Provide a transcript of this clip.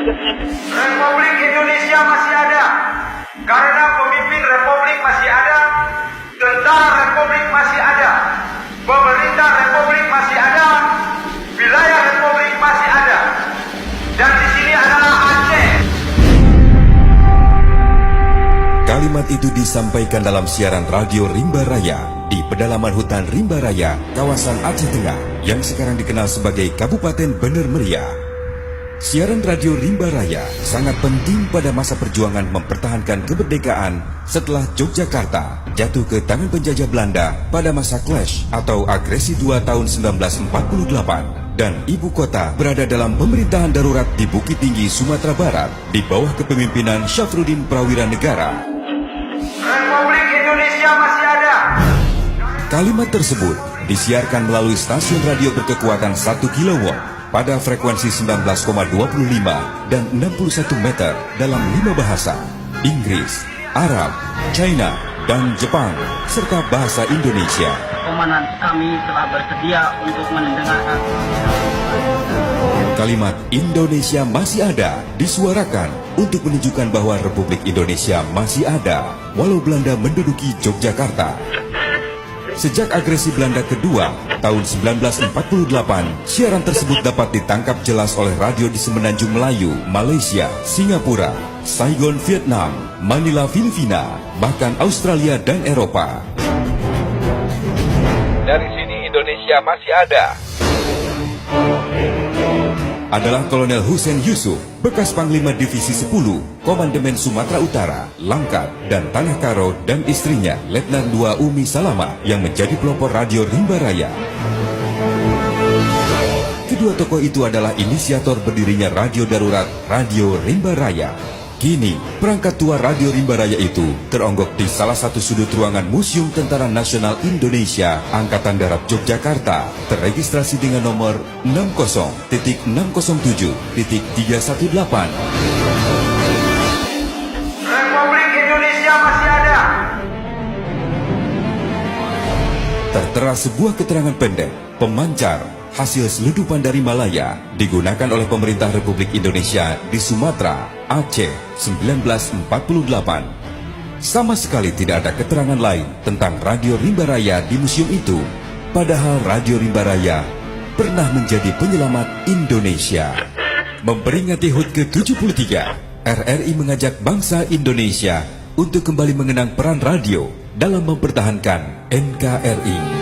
Republik Indonesia masih ada, karena pemimpin Republik masih ada, tentara Republik masih ada, pemerintah Republik masih ada, wilayah Republik masih ada, dan di sini adalah Aceh. Kalimat itu disampaikan dalam siaran radio Rimba Raya di pedalaman hutan Rimba Raya, kawasan Aceh Tengah, yang sekarang dikenal sebagai Kabupaten Bener Meriah. Siaran radio Rimba Raya sangat penting pada masa perjuangan mempertahankan kemerdekaan setelah Yogyakarta jatuh ke tangan penjajah Belanda pada masa Clash atau Agresi 2 tahun 1948 dan ibu kota berada dalam pemerintahan darurat di Bukit Tinggi, Sumatera Barat di bawah kepemimpinan Syafruddin Prawira Negara. Republik Indonesia masih ada. Kalimat tersebut disiarkan melalui stasiun radio berkekuatan 1 kW pada frekuensi 19,25 dan 61 meter dalam 5 bahasa: Inggris, Arab, China, dan Jepang, serta bahasa Indonesia. Komandan kami telah bersedia untuk mendengarkan. Kalimat Indonesia masih ada disuarakan untuk menunjukkan bahwa Republik Indonesia masih ada walau Belanda menduduki Yogyakarta. Sejak agresi Belanda kedua tahun 1948, siaran tersebut dapat ditangkap jelas oleh radio di Semenanjung Melayu, Malaysia, Singapura, Saigon, Vietnam, Manila, Filipina, bahkan Australia dan Eropa. Dari sini Indonesia masih ada. Adalah Kolonel Hussein Yusuf, bekas Panglima Divisi 10, Komandemen Sumatera Utara, Langkat, dan Tanah Karo, dan istrinya, Letnan II Umi Salama, yang menjadi pelopor radio Rimba Raya. Kedua tokoh itu adalah inisiator berdirinya radio darurat Radio Rimba Raya. Kini, perangkat tua Radio Rimba Raya itu teronggok di salah satu sudut ruangan Museum Tentara Nasional Indonesia Angkatan Darat Yogyakarta, terregistrasi dengan nomor 60.607.318. Republik Indonesia masih ada. Tertera sebuah keterangan pendek, pemancar, hasil selidupan dari Malaya, digunakan oleh pemerintah Republik Indonesia di Sumatera, Aceh, 1948. Sama sekali tidak ada keterangan lain tentang Radio Rimba Raya di museum itu. Padahal Radio Rimba Raya pernah menjadi penyelamat Indonesia. Memperingati HUT ke-73, RRI mengajak bangsa Indonesia untuk kembali mengenang peran radio dalam mempertahankan NKRI.